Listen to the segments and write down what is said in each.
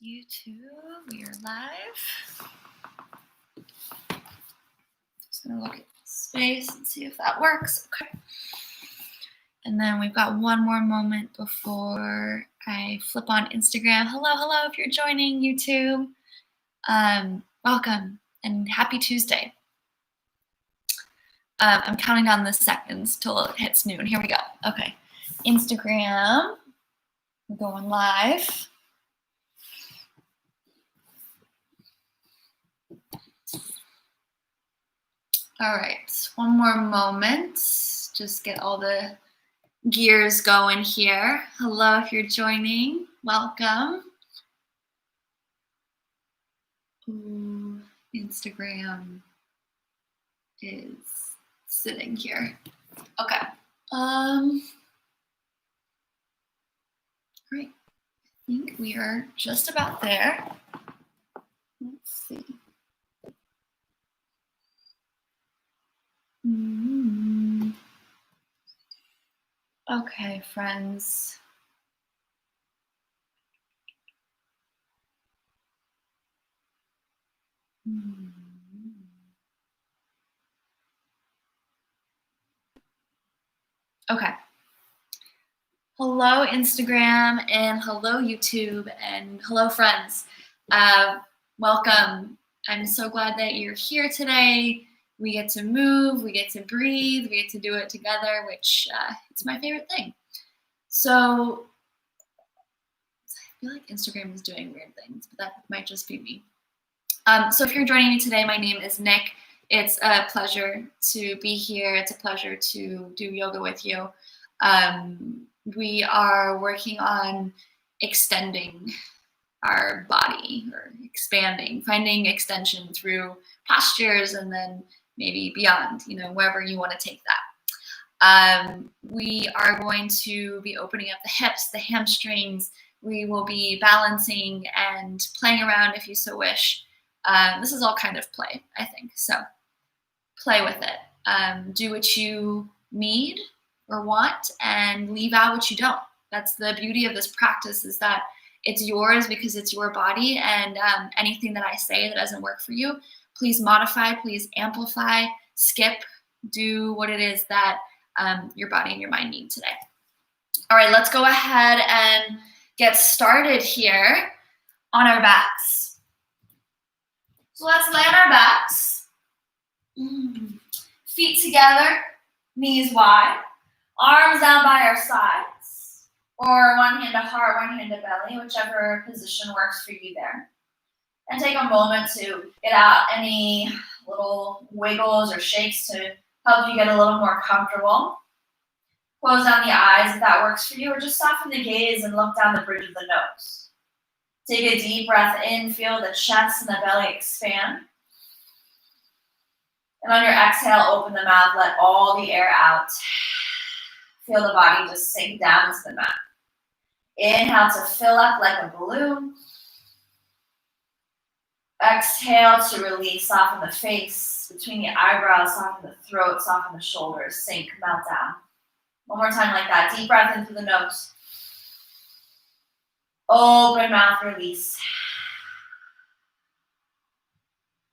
YouTube, we are live. Just gonna look at space and see if that works. Okay. And then we've got one more moment before I flip on Instagram. Hello, if you're joining YouTube. Welcome and happy Tuesday. I'm counting down the seconds till it hits noon. Here we go. Okay. Instagram, we're going live. All right, one more moment. Just get all the gears going here. Hello, if you're joining, welcome. Ooh, Instagram is sitting here. Okay. Great. I think we are just about there. Let's see. Okay, friends. Okay. Hello, Instagram, and hello, YouTube, and hello, friends. Welcome. I'm so glad that you're here today. We get to move, we get to breathe, we get to do it together, which it's my favorite thing. So I feel like Instagram is doing weird things, but that might just be me. So if you're joining me today, my name is Nick. It's a pleasure to be here. It's a pleasure to do yoga with you. We are working on extending our body or expanding, finding extension through postures and then maybe beyond, wherever you want to take that. We are going to be opening up the hips, the hamstrings. We will be balancing and playing around if you so wish. This is all kind of play, I think. So play with it. Do what you need or want and leave out what you don't. That's the beauty of this practice, is that it's yours because it's your body, and anything that I say that doesn't work for you, please modify, please amplify, skip, do what it is that your body and your mind need today. All right, let's go ahead and get started here on our backs. So let's lay on our backs. Feet together, knees wide, arms down by our sides, or one hand to heart, one hand to belly, whichever position works for you there. And take a moment to get out any little wiggles or shakes to help you get a little more comfortable. Close down the eyes if that works for you, or just soften the gaze and look down the bridge of the nose. Take a deep breath in, feel the chest and the belly expand. And on your exhale, open the mouth, let all the air out. Feel the body just sink down into the mat. Inhale to fill up like a balloon. Exhale to release, soften the face, between the eyebrows, soften the throat, soften the shoulders, sink, melt down. One more time like that. Deep breath in through the nose. Open mouth, release.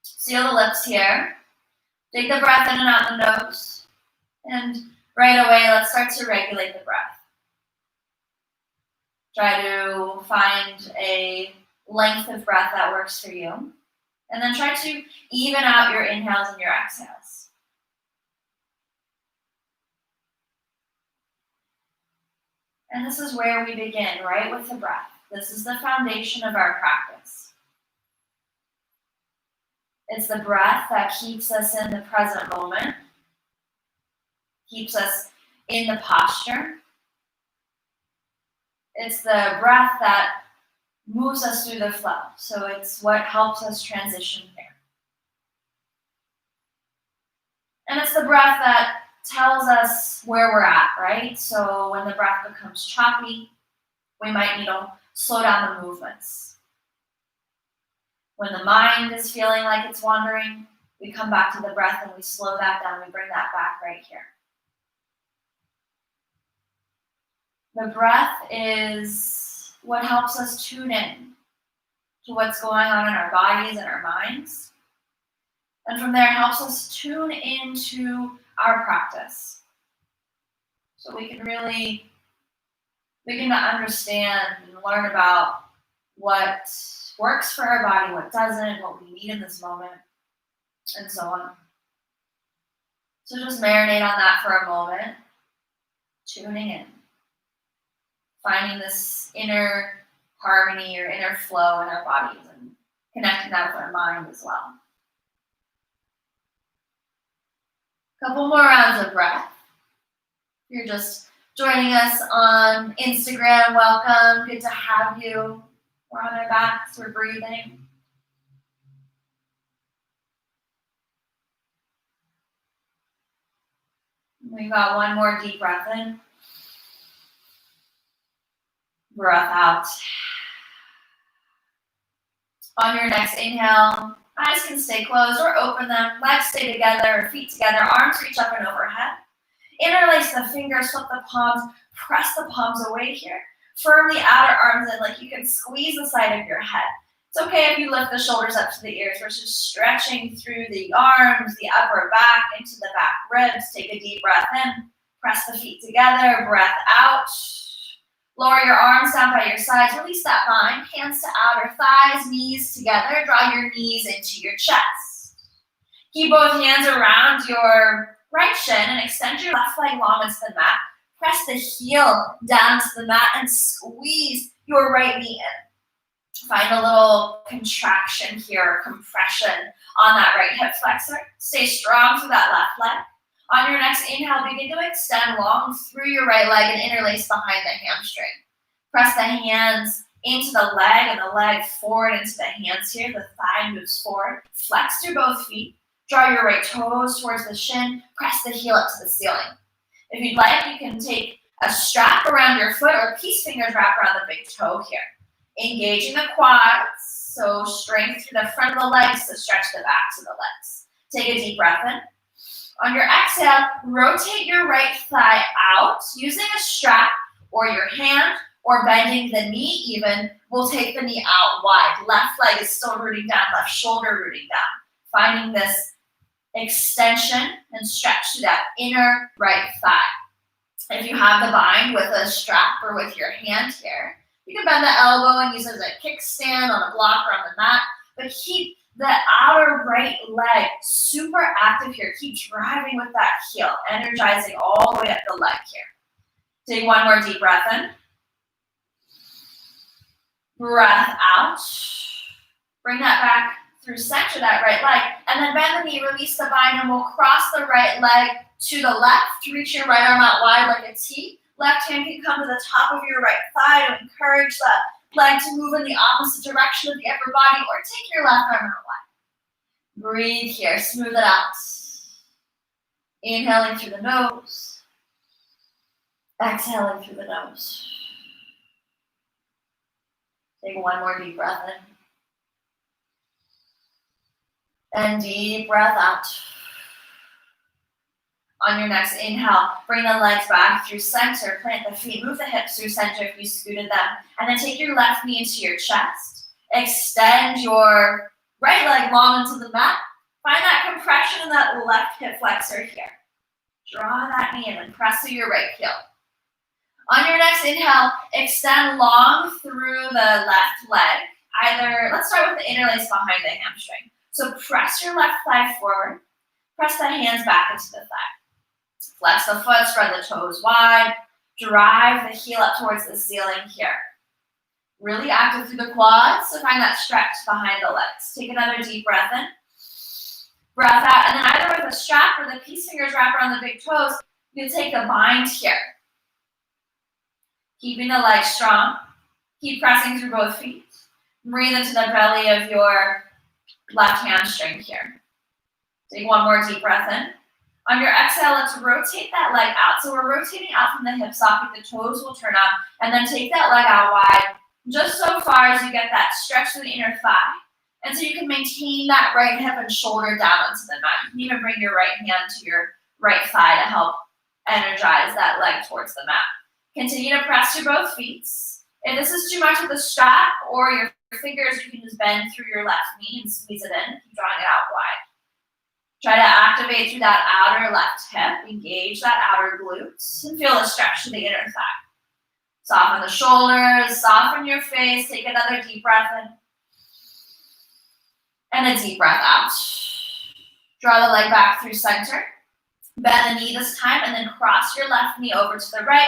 Seal the lips here. Take the breath in and out the nose. And right away, let's start to regulate the breath. Try to find a length of breath that works for you. And then try to even out your inhales and your exhales. And this is where we begin, right with the breath. This is the foundation of our practice. It's the breath that keeps us in the present moment, keeps us in the posture. It's the breath that moves us through the flow. So it's what helps us transition here. And it's the breath that tells us where we're at, right? So when the breath becomes choppy, we might need to slow down the movements. When the mind is feeling like it's wandering, we come back to the breath and we slow that down. We bring that back right here. The breath is what helps us tune in to what's going on in our bodies and our minds. And from there, it helps us tune into our practice. So we can really begin to understand and learn about what works for our body, what doesn't, what we need in this moment, and so on. So just marinate on that for a moment, tuning in, finding this inner harmony or inner flow in our bodies and connecting that with our mind as well. Couple more rounds of breath. If you're just joining us on Instagram, welcome. Good to have you. We're on our backs, we're breathing. We've got one more deep breath in. Breath out. On your next inhale, eyes can stay closed or open them. Legs stay together, feet together, arms reach up and overhead. Interlace the fingers, flip the palms, press the palms away here. Firm the outer arms in like you can squeeze the side of your head. It's okay if you lift the shoulders up to the ears versus stretching through the arms, the upper back, into the back ribs. Take a deep breath in. Press the feet together. Breath out. Lower your arms down by your sides. Release that bind. Hands to outer thighs, knees together. Draw your knees into your chest. Keep both hands around your right shin and extend your left leg long into the mat. Press the heel down to the mat and squeeze your right knee in. Find a little contraction here, compression on that right hip flexor. Stay strong through that left leg. On your next inhale, begin to extend long through your right leg and interlace behind the hamstring. Press the hands into the leg and the leg forward into the hands here. The thigh moves forward. Flex through both feet. Draw your right toes towards the shin. Press the heel up to the ceiling. If you'd like, you can take a strap around your foot or peace fingers wrap around the big toe here. Engaging the quads, so strength through the front of the legs to stretch the backs of the legs. Take a deep breath in. On your exhale, rotate your right thigh out using a strap or your hand or bending the knee even. We'll take the knee out wide. Left leg is still rooting down, left shoulder rooting down. Finding this extension and stretch to that inner right thigh. If you have the bind with a strap or with your hand here, you can bend the elbow and use it as a kickstand on a block or on the mat, but keep the outer right leg super active here. Keep driving with that heel, energizing all the way up the leg here. Take one more deep breath in. Breath out. Bring that back through center, that right leg, and then bend the knee, release the bind, and we'll cross the right leg to the left. Reach your right arm out wide like a T. Left hand can come to the top of your right thigh to encourage the leg to move in the opposite direction of the upper body, or take your left arm out wide. Breathe here, smooth it out. Inhaling through the nose. Exhaling through the nose. Take one more deep breath in. And deep breath out. On your next inhale, bring the legs back through center, plant the feet, move the hips through center if you scooted them, and then take your left knee into your chest. Extend your right leg long into the mat. Find that compression in that left hip flexor here. Draw that knee in and press through your right heel. On your next inhale, extend long through the left leg. Let's start with the interlace behind the hamstring. So press your left thigh forward. Press the hands back into the thigh. Flex the foot, spread the toes wide. Drive the heel up towards the ceiling here. Really active through the quads, so find that stretch behind the legs. Take another deep breath in. Breath out, and then either with a strap or the peace fingers wrap around the big toes, you can take a bind here. Keeping the legs strong. Keep pressing through both feet. Breathe into the belly of your left hamstring here. Take one more deep breath in. On your exhale, let's rotate that leg out. So we're rotating out from the hip socket. The toes will turn up. And then take that leg out wide, just so far as you get that stretch to the inner thigh. And so you can maintain that right hip and shoulder down onto the mat. You can even bring your right hand to your right thigh to help energize that leg towards the mat. Continue to press through both feet. If this is too much with the strap or your your fingers, you can just bend through your left knee and squeeze it in. Keep drawing it out wide. Try to activate through that outer left hip. Engage that outer glutes and feel the stretch to the inner thigh. Soften the shoulders, soften your face. Take another deep breath in. And a deep breath out. Draw the leg back through center. Bend the knee this time and then cross your left knee over to the right.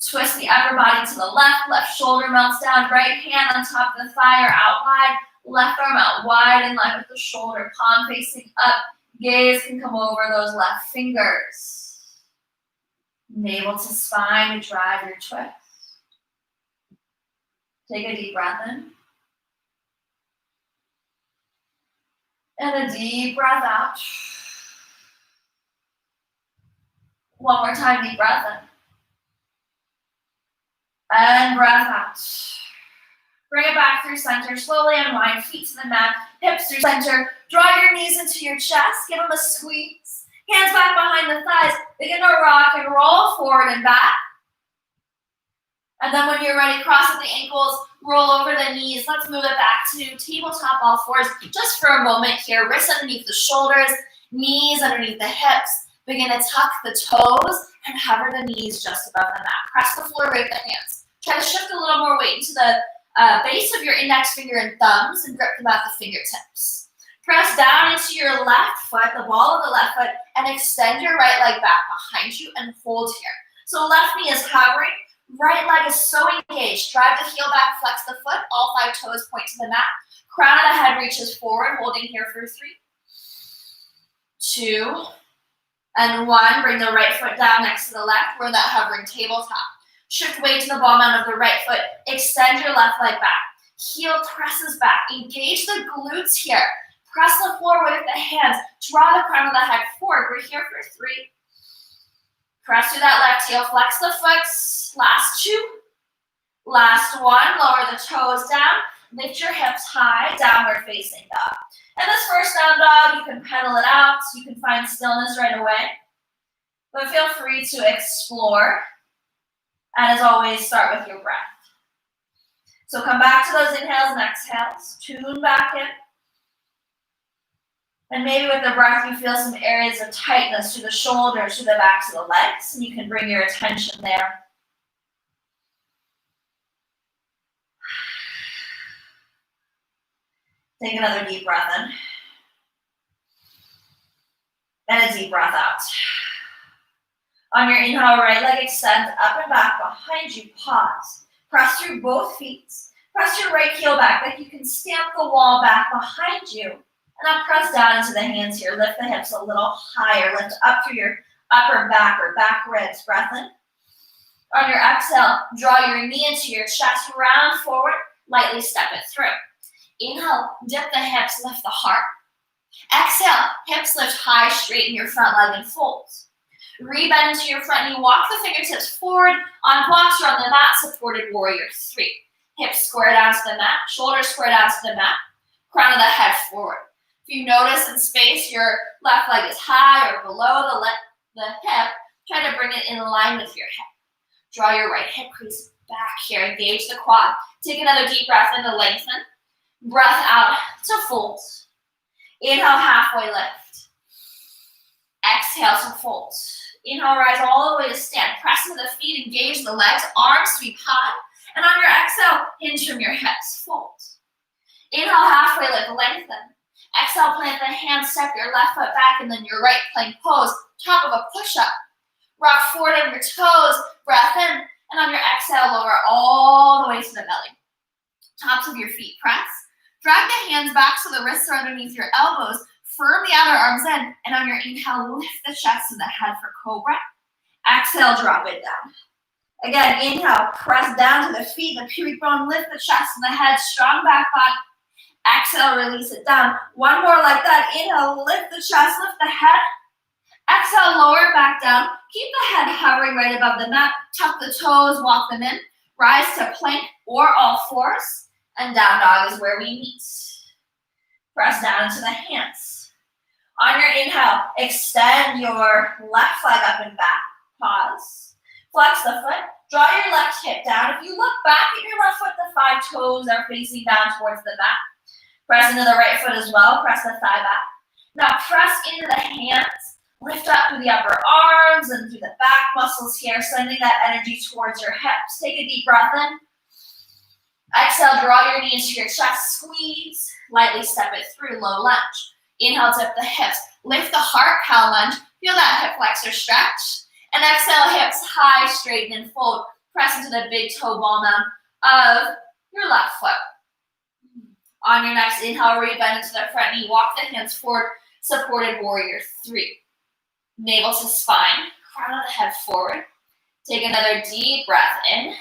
Twist the upper body to the left. Left shoulder melts down. Right hand on top of the thigh or out wide. Left arm out wide in line with the shoulder. Palm facing up. Gaze can come over those left fingers. Navel to spine to drive your twist. Take a deep breath in. And a deep breath out. One more time, deep breath in. And breath out. Bring it back through center. Slowly unwind, feet to the mat, hips through center. Draw your knees into your chest. Give them a squeeze. Hands back behind the thighs. Begin to rock and roll forward and back. And then when you're ready, cross at the ankles, roll over the knees. Let's move it back to tabletop all fours just for a moment here. Wrists underneath the shoulders, knees underneath the hips. Begin to tuck the toes and hover the knees just above the mat. Press the floor with the hands. Try to shift a little more weight into the base of your index finger and thumbs and grip them at the fingertips. Press down into your left foot, the ball of the left foot, and extend your right leg back behind you and hold here. So left knee is hovering, right leg is so engaged. Drive the heel back, flex the foot, all 5 toes point to the mat. Crown of the head reaches forward, holding here for 3, 2, and 1. Bring the right foot down next to the left. We're in that hovering tabletop. Shift weight to the ball mount of the right foot. Extend your left leg back. Heel presses back. Engage the glutes here. Press the floor with the hands. Draw the crown of the head forward. We're here for 3. Press through that left heel. Flex the foot. Last 2. Last 1. Lower the toes down. Lift your hips high. Downward facing dog. And this first down dog, you can pedal it out. You can find stillness right away. But feel free to explore. And as always, start with your breath. So come back to those inhales and exhales. Tune back in. And maybe with the breath, you feel some areas of tightness through the shoulders, through the backs of the legs, and you can bring your attention there. Take another deep breath in. And a deep breath out. On your inhale, right leg extends up and back behind you. Pause. Press through both feet. Press your right heel back like you can stamp the wall back behind you. And now press down into the hands here. Lift the hips a little higher. Lift up through your upper back or back ribs. Breath in. On your exhale, draw your knee into your chest. Round forward. Lightly step it through. Inhale, dip the hips, lift the heart. Exhale, hips lift high, straighten your front leg and fold. Rebend into your front knee, walk the fingertips forward on blocks or on the mat, supported warrior 3. Hips square down to the mat, shoulders square down to the mat, crown of the head forward. If you notice in space your left leg is high or below the hip, try to bring it in line with your hip. Draw your right hip crease back here, engage the quad. Take another deep breath in to lengthen. Breath out to fold. Inhale, halfway lift. Exhale to fold. Inhale, rise all the way to stand. Press into the feet, engage the legs, arms sweep high. And on your exhale, hinge from your hips, fold. Inhale, halfway lift, lengthen. Exhale, plant the hands, step your left foot back, and then your right plank pose, top of a push-up. Rock forward on your toes, breath in, and on your exhale, lower all the way to the belly. Tops of your feet press. Drag the hands back so the wrists are underneath your elbows. Firm the outer arms in, and on your inhale, lift the chest and the head for cobra. Exhale, drop it down. Again, inhale, press down to the feet, the pubic bone, lift the chest and the head, strong back body. Exhale, release it down. One more like that. Inhale, lift the chest, lift the head. Exhale, lower it back down. Keep the head hovering right above the mat. Tuck the toes, walk them in. Rise to plank or all fours. And down dog is where we meet. Press down into the hands. On your inhale, extend your left leg up and back. Pause. Flex the foot. Draw your left hip down. If you look back at your left foot, the 5 toes are facing down towards the mat. Press into the right foot as well. Press the thigh back. Now press into the hands. Lift up through the upper arms and through the back muscles here, sending that energy towards your hips. Take a deep breath in. Exhale, draw your knees to your chest. Squeeze. Lightly step it through, low lunge. Inhale, tip the hips. Lift the heart, cow lunge. Feel that hip flexor stretch. And exhale, hips high, straighten and fold. Press into the big toe ball now of your left foot. On your next inhale, rebend into the front knee. Walk the hands forward, supported warrior 3. Navel to spine, crown of the head forward. Take another deep breath in.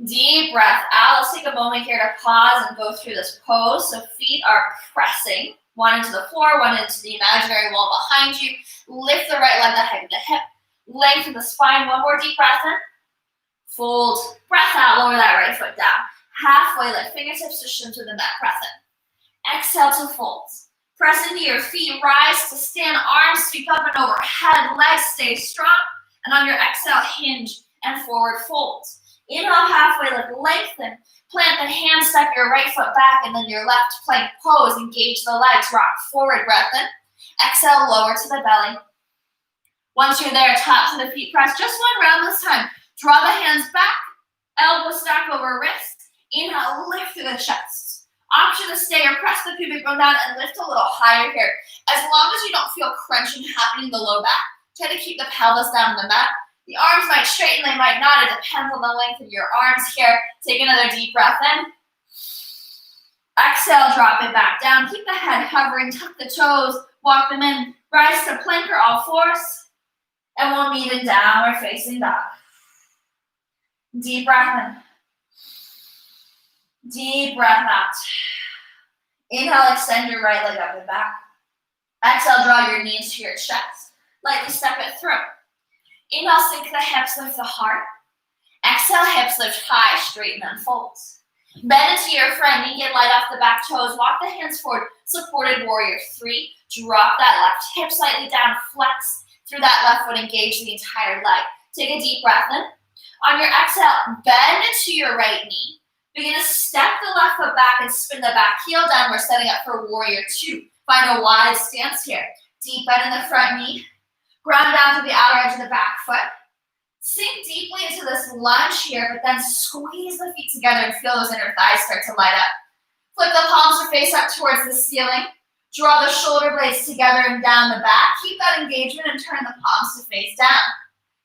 Deep breath out. Let's take a moment here to pause and go through this pose. So feet are pressing, one into the floor, one into the imaginary wall behind you. Lift the right leg, the height of the hip. Lengthen the spine. One more deep breath in. Fold. Breath out. Lower that right foot down. Halfway lift. Fingertips to shin to the mat. Press in. Exhale to fold. Press into your feet. Rise to stand. Arms sweep up and overhead. Legs stay strong. And on your exhale, hinge and forward fold. Inhale, halfway lift. Lengthen. Plant the hands. Step your right foot back and then your left plank pose. Engage the legs. Rock forward. Breath in. Exhale, lower to the belly. Once you're there, top to the feet press. Just one round this time. Draw the hands back. Elbow stack over wrist. Inhale, lift through the chest. Option to stay or press the pubic bone down and lift a little higher here. As long as you don't feel crunching happening in the low back, try to keep the pelvis down on the mat. The arms might straighten, they might not. It depends on the length of your arms here. Take another deep breath in. Exhale, drop it back down. Keep the head hovering, tuck the toes, walk them in. Rise to plank or all fours. And we'll meet in downward facing dog. Deep breath in. Deep breath out. Inhale, extend your right leg up and back. Exhale, draw your knees to your chest. Lightly step it through. Inhale, sink the hips, lift the heart. Exhale, hips lift high, straighten and fold. Bend into your front knee, get light off the back toes. Walk the hands forward, supported warrior 3. Drop that left hip slightly down, flex through that left foot, engage the entire leg. Take a deep breath in. On your exhale, bend into your right knee. Begin to step the left foot back and spin the back heel down. We're setting up for warrior 2. Find a wide stance here. Deep bend in the front knee. Ground down to the outer edge of the back foot. Sink deeply into this lunge here, but then squeeze the feet together and feel those inner thighs start to light up. Flip the palms to face up towards the ceiling. Draw the shoulder blades together and down the back. Keep that engagement and turn the palms to face down.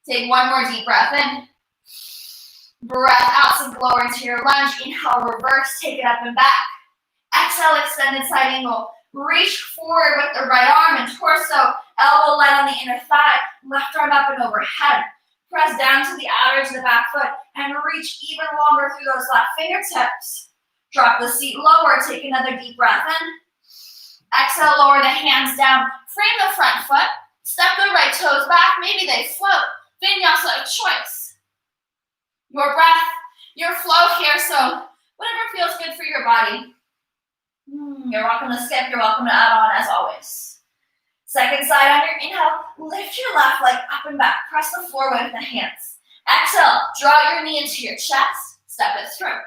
Take one more deep breath in. Breath out, sink lower into your lunge. Inhale, reverse, take it up and back. Exhale, extended side angle. Reach forward with the right arm and torso. Elbow light on the inner thigh. Left arm up and overhead. Press down to the outer edge of the back foot and reach even longer through those left fingertips. Drop the seat lower. Take another deep breath in. Exhale, lower the hands down. Frame the front foot. Step the right toes back. Maybe they float. Vinyasa of choice. Your breath, your flow here. So whatever feels good for your body. You're welcome to skip. You're welcome to add on as always. Second side on your inhale. Lift your left leg up and back. Press the floor with the hands. Exhale, draw your knee into your chest. Step it through.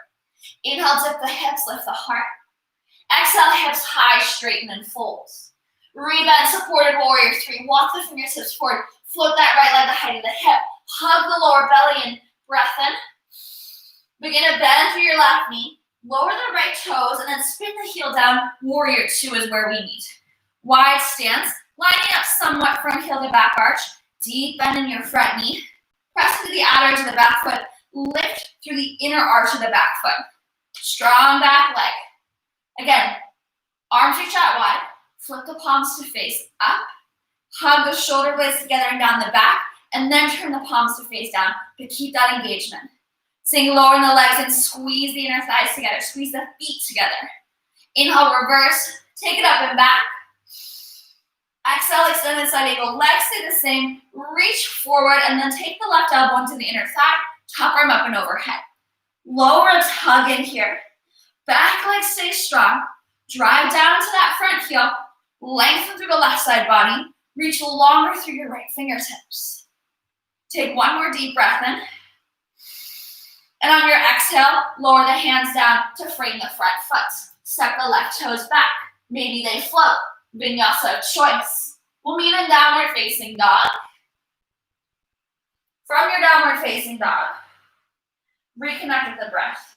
Inhale, dip the hips, lift the heart. Exhale, hips high, straighten and fold. Rebend, supported warrior 3. Walk the fingertips forward. Float that right leg the height of the hip. Hug the lower belly in. Breath in. Begin to bend through your left knee. Lower the right toes and then spin the heel down. Warrior 2 is where we meet. Wide stance. Lining up somewhat front heel to back arch. Deep bend in your front knee. Press into the outer edge of the back foot. Lift through the inner arch of the back foot. Strong back leg. Again, arms reach out wide. Flip the palms to face up. Hug the shoulder blades together and down the back. And then turn the palms to face down. But keep that engagement. Sink lower in the legs and squeeze the inner thighs together. Squeeze the feet together. Inhale, reverse. Take it up and back. Exhale, extended side angle. Legs stay the same. Reach forward and then take the left elbow into the inner thigh. Top arm up and overhead. Lower tug in here. Back leg stays strong. Drive down to that front heel. Lengthen through the left side body. Reach longer through your right fingertips. Take one more deep breath in. And on your exhale, lower the hands down to frame the front foot. Step the left toes back. Maybe they float. Vinyasa of choice. We'll meet in downward facing dog. From your downward facing dog, reconnect with the breath.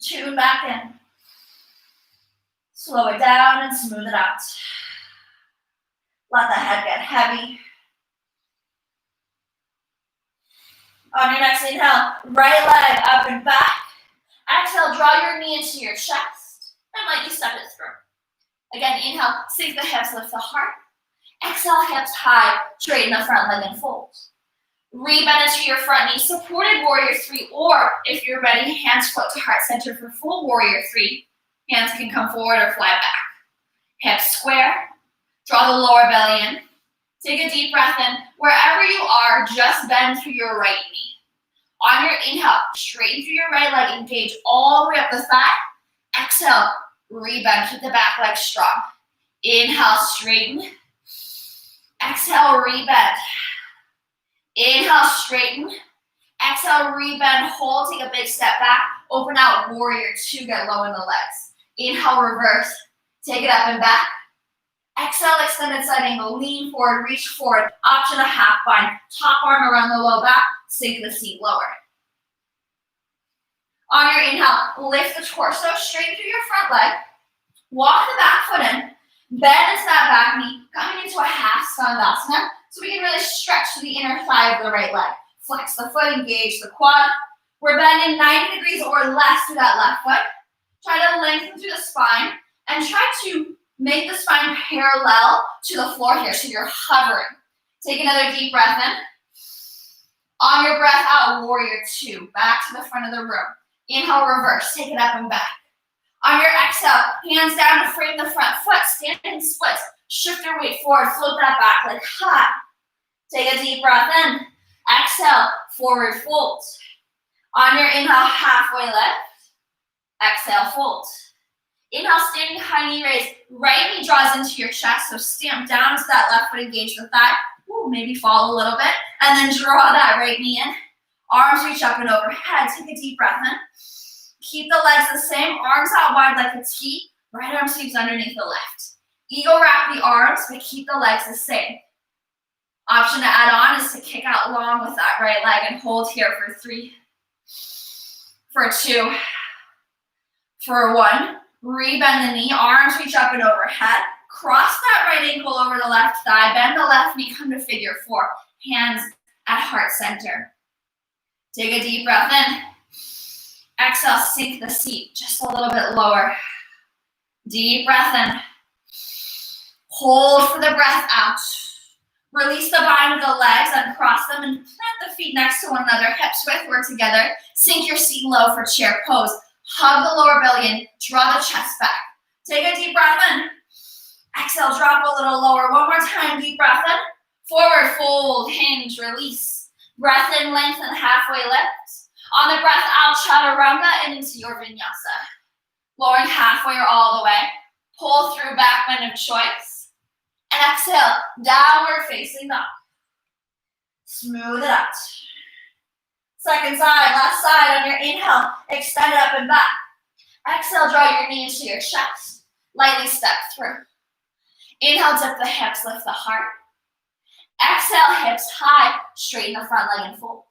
Tune back in. Slow it down and smooth it out. Let the head get heavy. On your next inhale, right leg up and back. Exhale, draw your knee into your chest and lightly step it through. Again, inhale, sink the hips, lift the heart. Exhale, hips high, straighten the front leg and fold. Rebend into your front knee, supported warrior three, or if you're ready, hands float to heart center for full warrior three. Hands can come forward or fly back. Hips square, draw the lower belly in. Take a deep breath in. Wherever you are, just bend through your right knee. On your inhale, straighten through your right leg, engage all the way up the thigh. Exhale, rebend, keep the back leg strong. Inhale, straighten. Exhale, rebend. Inhale, straighten. Exhale, rebend, hold, take a big step back. Open out, warrior two, get low in the legs. Inhale, reverse, take it up and back. Exhale, extended side angle, lean forward, reach forward. Option a half bind, top arm around the low back, sink the seat lower. On your inhale, lift the torso straight through your front leg. Walk the back foot in, bend into that back knee, coming into a half skandasana, so we can really stretch to the inner thigh of the right leg. Flex the foot, engage the quad. We're bending 90 degrees or less through that left foot. Try to lengthen through the spine and try to make the spine parallel to the floor here, so you're hovering. Take another deep breath in. On your breath out, warrior two, back to the front of the room. Inhale, reverse, take it up and back. On your exhale, hands down to frame the front foot, standing splits. Shift your weight forward, float that back like high. Take a deep breath in. Exhale, forward fold. On your inhale, halfway lift. Exhale, fold. Inhale, standing high knee raise. Right knee draws into your chest, so stamp down to that left foot, engage the thigh. Ooh, maybe fall a little bit. And then draw that right knee in. Arms reach up and overhead. Take a deep breath in. Keep the legs the same. Arms out wide like a T. Right arm sweeps underneath the left. Eagle wrap the arms, but keep the legs the same. Option to add on is to kick out long with that right leg and hold here for 3, for 2, for 1. Rebend the knee, arms reach up and overhead. Cross that right ankle over the left thigh. Bend the left knee, come to figure 4. Hands at heart center. Take a deep breath in. Exhale, sink the seat just a little bit lower. Deep breath in. Hold for the breath out. Release the bind of the legs, uncross them, and plant the feet next to one another, hips width or together. Sink your seat low for chair pose. Hug the lower belly in, draw the chest back. Take a deep breath in. Exhale, drop a little lower. One more time, deep breath in. Forward fold, hinge, release. Breath in, lengthen, halfway lift. On the breath out, chaturanga and into your vinyasa. Lowering halfway or all the way. Pull through back bend of choice. And exhale, downward facing dog. Smooth it out. Second side, left side on your inhale. Extend it up and back. Exhale, draw your knee into your chest. Lightly step through. Inhale, dip the hips, lift the heart. Exhale, hips high, straighten the front leg and fold.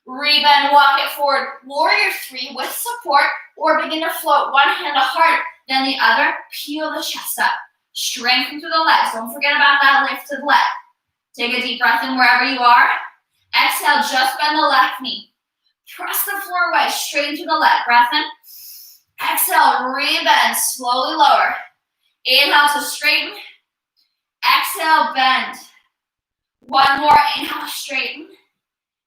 Rebend, walk it forward. Warrior 3 with support, or begin to float one hand to heart, then the other. Peel the chest up. Strengthen through the legs. Don't forget about that lifted leg. Take a deep breath in wherever you are. Exhale, just bend the left knee. Press the floor away, straighten through the leg. Breath in. Exhale, rebend, slowly lower. Inhale to straighten. Exhale, bend. One more, inhale, straighten.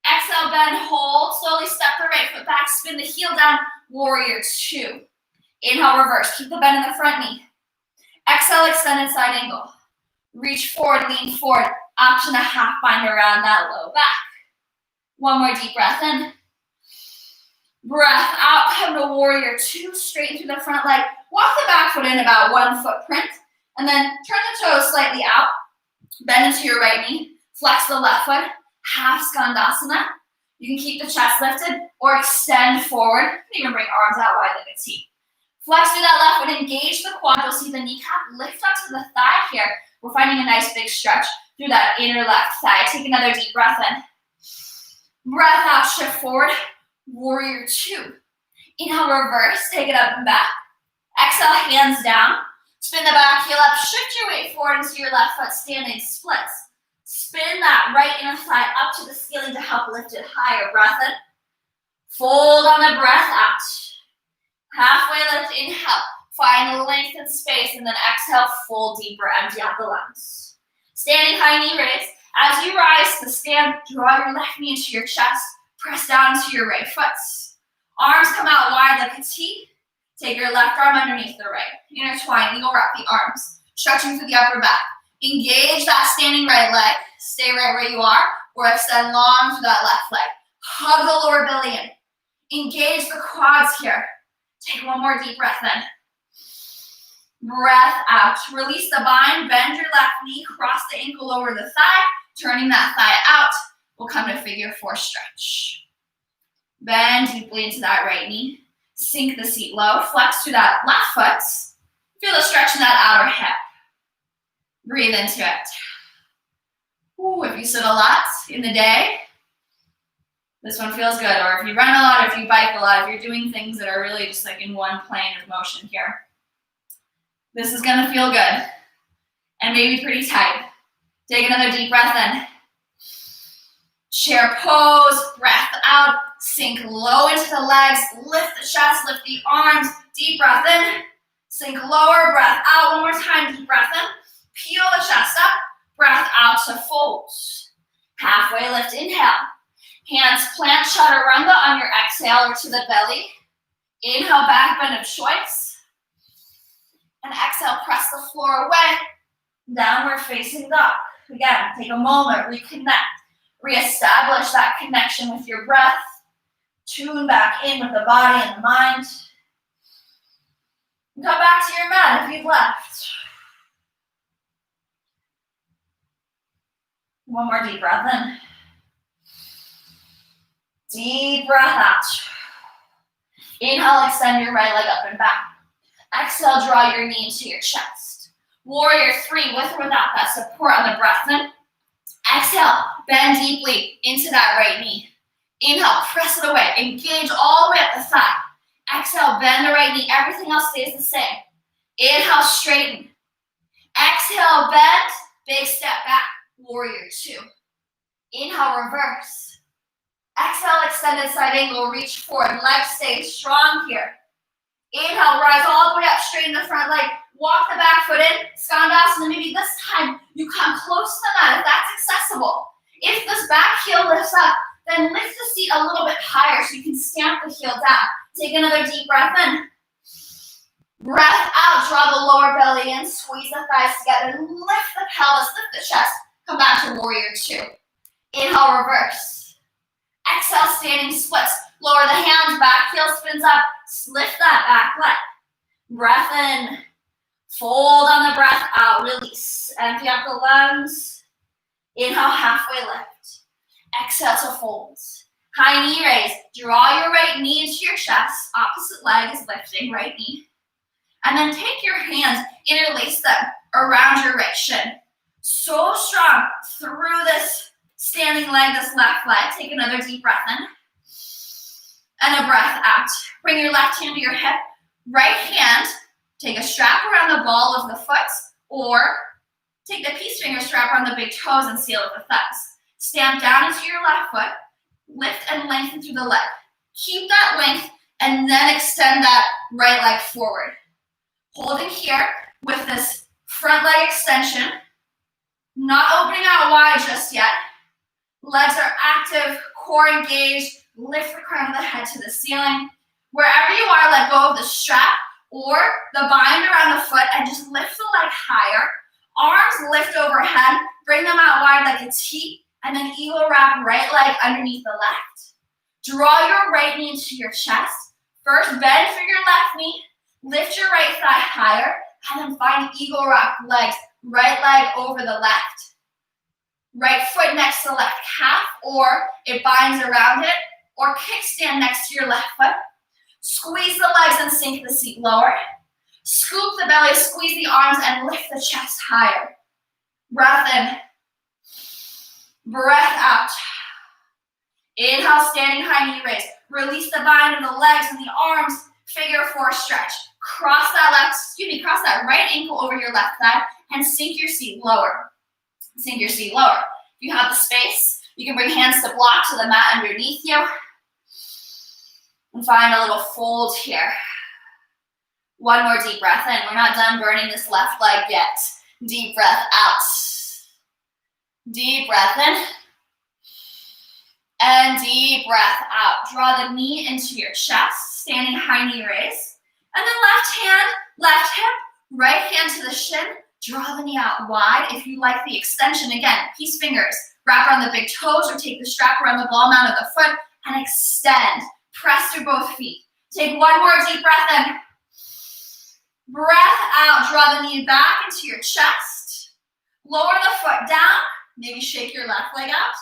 Exhale, bend, hold. Slowly step the right foot back, spin the heel down. Warrior 2. Inhale, reverse. Keep the bend in the front knee. Exhale, extended side angle. Reach forward, lean forward. Option a half bind around that low back. One more deep breath in. Breath out, come to warrior 2. Straighten through the front leg. Walk the back foot in about 1 footprint. And then turn the toes slightly out. Bend into your right knee. Flex the left foot. half skandasana. You can keep the chest lifted or extend forward. You can even bring arms out wide like a T. Flex through that left foot, engage the quad. You'll see the kneecap lift up to the thigh here. We're finding a nice big stretch through that inner left thigh. Take another deep breath in. Breath out, shift forward. Warrior two. Inhale, reverse, take it up and back. Exhale, hands down. Spin the back heel up, shift your weight forward into your left foot, standing splits. Spin that right inner thigh up to the ceiling to help lift it higher. Breath in. Fold on the breath out. Halfway lift, inhale. Find the length and space, and then exhale, fold deeper, empty out the lungs. Standing high knee raise. As you rise to stand, draw your left knee into your chest. Press down to your right foot. Arms come out wide like a T. Take your left arm underneath the right. Intertwine, eagle wrap the arms. Stretching through the upper back. Engage that standing right leg. Stay right where you are, or extend long through that left leg. Hug the lower belly in. Engage the quads here. Take one more deep breath in. Breath out. Release the bind. Bend your left knee. Cross the ankle over the thigh. Turning that thigh out. We'll come to figure four stretch. Bend deeply into that right knee. Sink the seat low. Flex through that left foot. Feel the stretch in that outer hip. Breathe into it. Ooh, if you sit a lot in the day, this one feels good. Or if you run a lot, if you bike a lot, if you're doing things that are really just like in one plane of motion here, this is gonna feel good and maybe pretty tight. Take another deep breath in. Chair pose, breath out, sink low into the legs, lift the chest, lift the arms, deep breath in, sink lower, breath out, one more time, deep breath in, peel the chest up, breath out to fold. Halfway lift, inhale. Hands plant chaturanga on your exhale or to the belly. Inhale, back bend of choice. And exhale, press the floor away. Downward facing dog. Again, take a moment, reconnect. Reestablish that connection with your breath. Tune back in with the body and the mind. And come back to your mat if you've left. One more deep breath in. Deep breath out. Inhale, extend your right leg up and back. Exhale, draw your knee into your chest. Warrior three, with or without that support on the breath in. Exhale, bend deeply into that right knee. Inhale, press it away. Engage all the way up the thigh. Exhale, bend the right knee. Everything else stays the same. Inhale, straighten. Exhale, bend. Big step back. Warrior two. Inhale, reverse. Exhale, extended side angle. Reach forward. Leg stays strong here. Inhale, rise all the way up. Straighten the front leg. Walk the back foot in. Skandasana. Maybe this time you come close to the mat if that's accessible. If this back heel lifts up, then lift the seat a little bit higher so you can stamp the heel down. Take another deep breath in. Breath out. Draw the lower belly in. Squeeze the thighs together. Lift the pelvis. Lift the chest. Come back to warrior two. Inhale, reverse. Exhale, standing splits. Lower the hands. Back heel spins up. Lift that back leg. Breath in. Fold on the breath out. Release. Empty out the lungs. Inhale, halfway lift. Exhale to fold. High knee raise. Draw your right knee into your chest. Opposite leg is lifting, right knee. And then take your hands, interlace them around your right shin. So strong through this standing leg, this left leg. Take another deep breath in. And a breath out. Bring your left hand to your hip. Right hand, take a strap around the ball of the foot, or take the peace finger strap around the big toes and seal with the thumbs. Stamp down into your left foot. Lift and lengthen through the leg. Keep that length and then extend that right leg forward. Holding here with this front leg extension. Not opening out wide just yet. Legs are active, core engaged. Lift the crown of the head to the ceiling. Wherever you are, let go of the strap or the bind around the foot and just lift the leg higher. Arms lift overhead. Bring them out wide like a T. And then eagle wrap right leg underneath the left. Draw your right knee into your chest. First, bend for your left knee. Lift your right thigh higher. And then find eagle wrap legs. Right leg over the left. Right foot next flex the left calf, or it binds around it, or kickstand next to your left foot. Squeeze the legs and sink the seat lower. Scoop the belly, squeeze the arms, and lift the chest higher. Breath in. Breath out. Inhale, standing high knee raise. Release the bind of the legs and the arms. Figure 4 stretch. Cross that right ankle over your left thigh and sink your seat lower. Sink your seat lower. If you have the space, you can bring hands to block to the mat underneath you. And find a little fold here. One more deep breath in. We're not done burning this left leg yet. Deep breath out. Deep breath in. And deep breath out. Draw the knee into your chest, standing high knee raise. And then left hand, left hip, right hand to the shin. Draw the knee out wide. If you like the extension, again, peace fingers. Wrap around the big toes or take the strap around the ball mount of the foot and extend. Press through both feet. Take one more deep breath in. Breath out. Draw the knee back into your chest. Lower the foot down. Maybe shake your left leg out.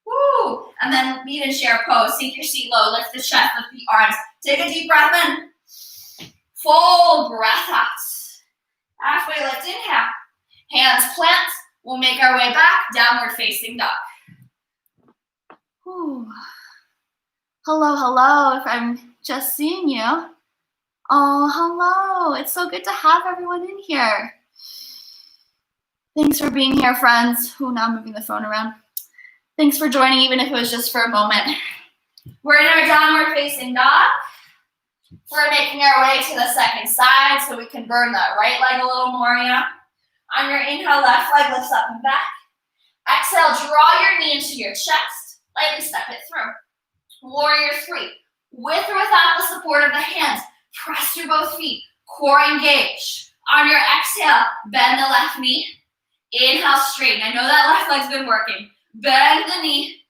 Woo! And then meet and share pose. Sink your seat low. Lift the chest, lift the arms. Take a deep breath in. Full breath out. Halfway lift, inhale. Hands plant. We'll make our way back. Downward facing dog. Whew. Hello, hello. If I'm just seeing you. Oh, hello. It's so good to have everyone in here. Thanks for being here, friends. Oh, now I'm moving the phone around. Thanks for joining, even if it was just for a moment. We're in our downward facing dog. We're making our way to the second side so we can burn that right leg a little more, yeah? On your inhale, left leg lifts up and back. Exhale, draw your knee into your chest. Lightly step it through. Warrior 3. With or without the support of the hands, press through both feet. Core engage. On your exhale, bend the left knee. Inhale, straighten. I know that left leg's been working. Bend the knee.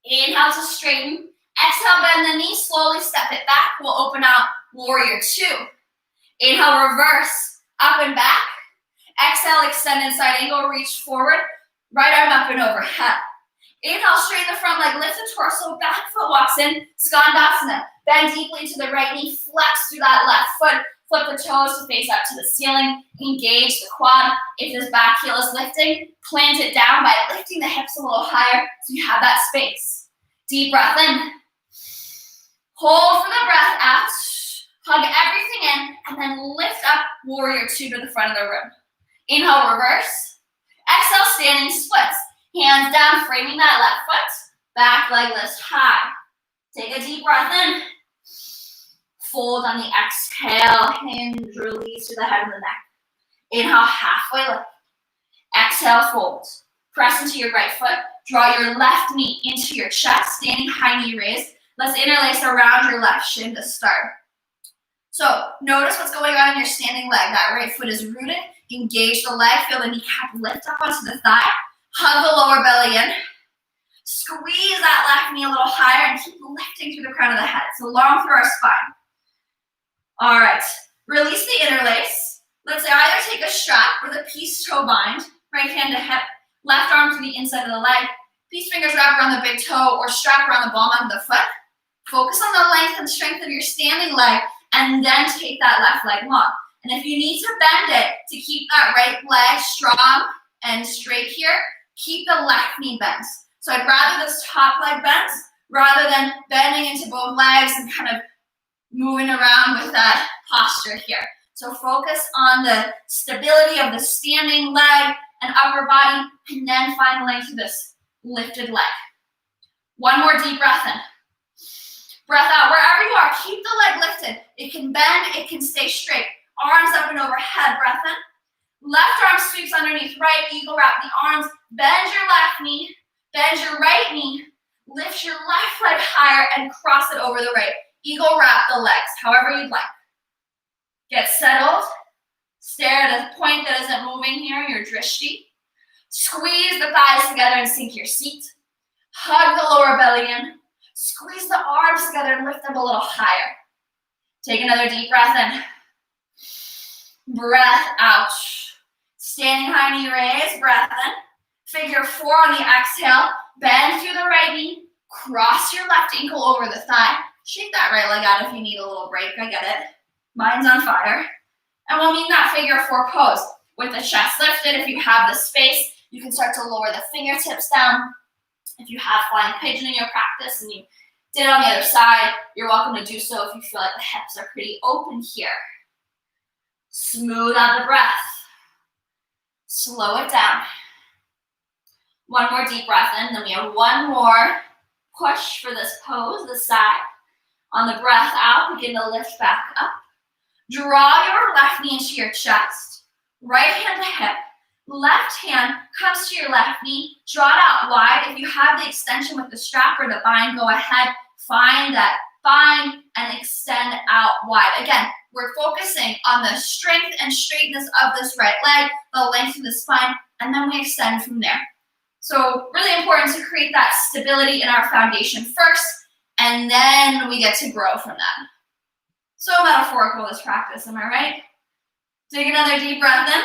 Inhale to straighten. Exhale, bend the knee. Slowly step it back. We'll open out warrior 2. Inhale, reverse. Up and back. Exhale, extend inside angle. Reach forward. Right arm up and overhead. Inhale, straighten the front leg. Lift the torso. Back foot walks in. Skandasana. Bend deeply to the right knee. Flex through that left foot. Flip the toes to face up to the ceiling. Engage the quad. If this back heel is lifting, plant it down by lifting the hips a little higher so you have that space. Deep breath in. Hold for the breath out. Hug everything in and then lift up warrior 2 to the front of the room. Inhale, reverse. Exhale, standing splits. Hands down, framing that left foot. Back leg lifts high. Take a deep breath in. Fold on the exhale. Hinge, release to the head and the neck. Inhale, halfway lift. Exhale, fold. Press into your right foot. Draw your left knee into your chest. Standing high knee raise. Let's interlace around your left shin to start. So notice what's going on in your standing leg. That right foot is rooted. Engage the leg. Feel the kneecap lift up onto the thigh. Hug the lower belly in. Squeeze that left knee a little higher and keep lifting through the crown of the head. So long through our spine. All right. Release the interlace. Let's say either take a strap or the peace toe bind. Right hand to hip. Left arm to the inside of the leg. Peace fingers wrap around the big toe or strap around the ball mount of the foot. Focus on the length and strength of your standing leg and then take that left leg long. And if you need to bend it to keep that right leg strong and straight here, keep the left knee bent. So I'd rather this top leg bent rather than bending into both legs and kind of moving around with that posture here. So focus on the stability of the standing leg and upper body, and then find the length of this lifted leg. One more deep breath in. Breath out. Wherever you are, keep the leg lifted. It can bend, it can stay straight. Arms up and overhead. Breath in. Left arm sweeps underneath right. Eagle wrap the arms. Bend your left knee. Bend your right knee. Lift your left leg higher and cross it over the right. Eagle wrap the legs, however you'd like. Get settled. Stare at a point that isn't moving here, your drishti. Squeeze the thighs together and sink your seat. Hug the lower belly in. Squeeze the arms together and lift them a little higher. Take another deep breath in. Breath out. Standing high knee raise, breath in. Figure 4 on the exhale. Bend through the right knee. Cross your left ankle over the thigh. Shake that right leg out if you need a little break. I get it. Mine's on fire. And we'll meet that figure 4 pose with the chest lifted. If you have the space, you can start to lower the fingertips down. If you have flying pigeon in your practice and you did it on the other side, you're welcome to do so if you feel like the hips are pretty open here. Smooth out the breath. Slow it down. One more deep breath in, then we have one more push for this pose, this side. On the breath out, begin to lift back up. Draw your left knee into your chest. Right hand to hip. Left hand comes to your left knee. Draw it out wide. If you have the extension with the strap or the bind, go ahead. Find that bind and extend out wide. Again, we're focusing on the strength and straightness of this right leg, the length of the spine, and then we extend from there. So really important to create that stability in our foundation first, and then we get to grow from that. So metaphorical, this practice, am I right? Take another deep breath in.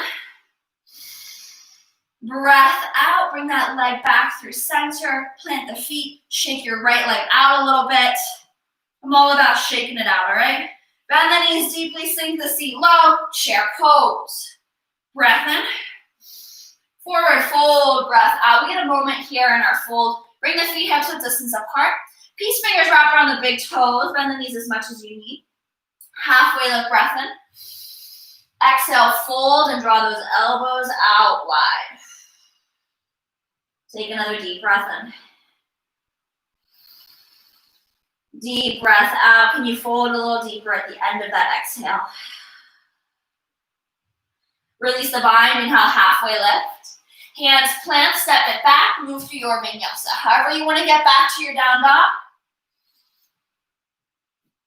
Breath out, bring that leg back through center, plant the feet, shake your right leg out a little bit. I'm all about shaking it out, all right? Bend the knees deeply, sink the seat low, chair pose. Breath in. Forward fold, breath out. We get a moment here in our fold. Bring the feet hips width distance apart. Peace fingers wrap around the big toes. Bend the knees as much as you need. Halfway lift, breath in. Exhale, fold and draw those elbows out wide. Take another deep breath in. Deep breath out. Can you fold a little deeper at the end of that exhale? Release the bind, inhale, halfway lift. Hands plant, step it back, move through your vinyasa. However you want to get back to your down dog.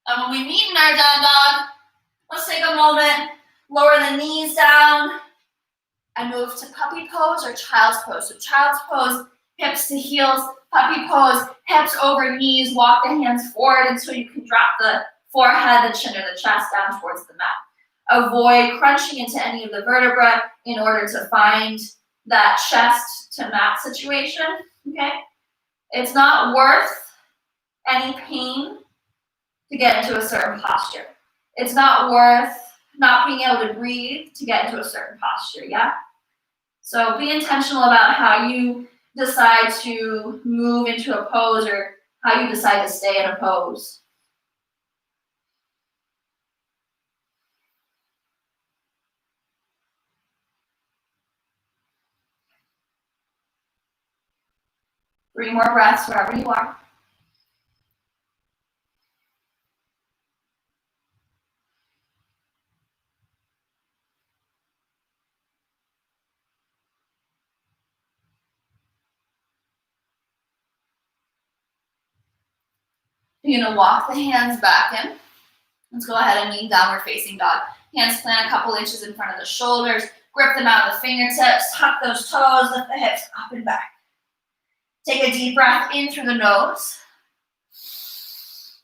And when we meet in our down dog, let's take a moment, lower the knees down, and move to puppy pose or child's pose. So child's pose, hips to heels, puppy pose, hips over knees, walk the hands forward until you can drop the forehead, the chin, or the chest down towards the mat. Avoid crunching into any of the vertebrae in order to find that chest to mat situation, okay? It's not worth any pain to get into a certain posture. It's not worth not being able to breathe to get into a certain posture, yeah? So be intentional about how you decide to move into a pose or how you decide to stay in a pose. Three more breaths wherever you are. You're going to walk the hands back in. Let's go ahead and kneel downward facing dog. Hands plant a couple inches in front of the shoulders. Grip them out with the fingertips. Tuck those toes. Lift the hips up and back. Take a deep breath in through the nose.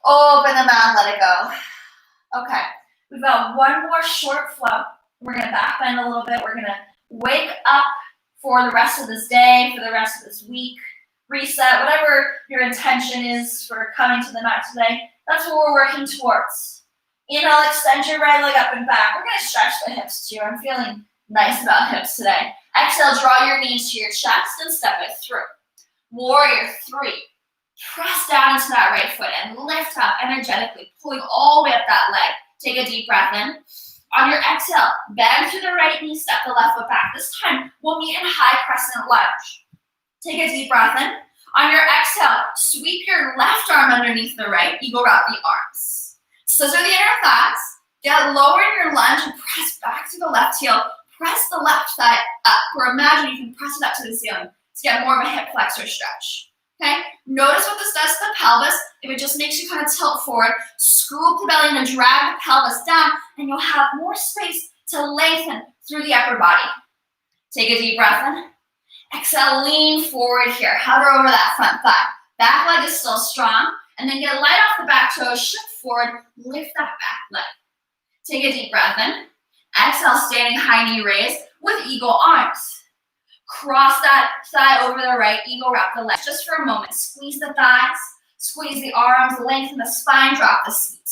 Open the mouth, let it go. Okay, we've got one more short flow. We're going to back bend a little bit. We're going to wake up for the rest of this day, for the rest of this week. Reset, whatever your intention is for coming to the mat today. That's what we're working towards. Inhale, extend your right leg up and back. We're going to stretch the hips too. I'm feeling nice about hips today. Exhale, draw your knees to your chest and step it through. Warrior 3. Press down into that right foot and lift up energetically, pulling all the way up that leg. Take a deep breath in. On your exhale, bend through the right knee, step the left foot back. This time, we'll meet in high crescent lunge. Take a deep breath in. On your exhale, sweep your left arm underneath the right. Eagle wrap the arms. Scissor the inner thighs. Get lower in your lunge and press back to the left heel. Press the left thigh up, or imagine you can press it up to the ceiling to get more of a hip flexor stretch. Okay? Notice what this does to the pelvis. If it just makes you kind of tilt forward, scoop the belly and drag the pelvis down, and you'll have more space to lengthen through the upper body. Take a deep breath in. Exhale, lean forward here. Hover over that front thigh. Back leg is still strong. And then get light off the back toes, shift forward, lift that back leg. Take a deep breath in. Exhale, standing high knee raise with eagle arms. Cross that thigh over the right, eagle wrap the legs just for a moment. Squeeze the thighs, squeeze the arms, lengthen the spine, drop the seat.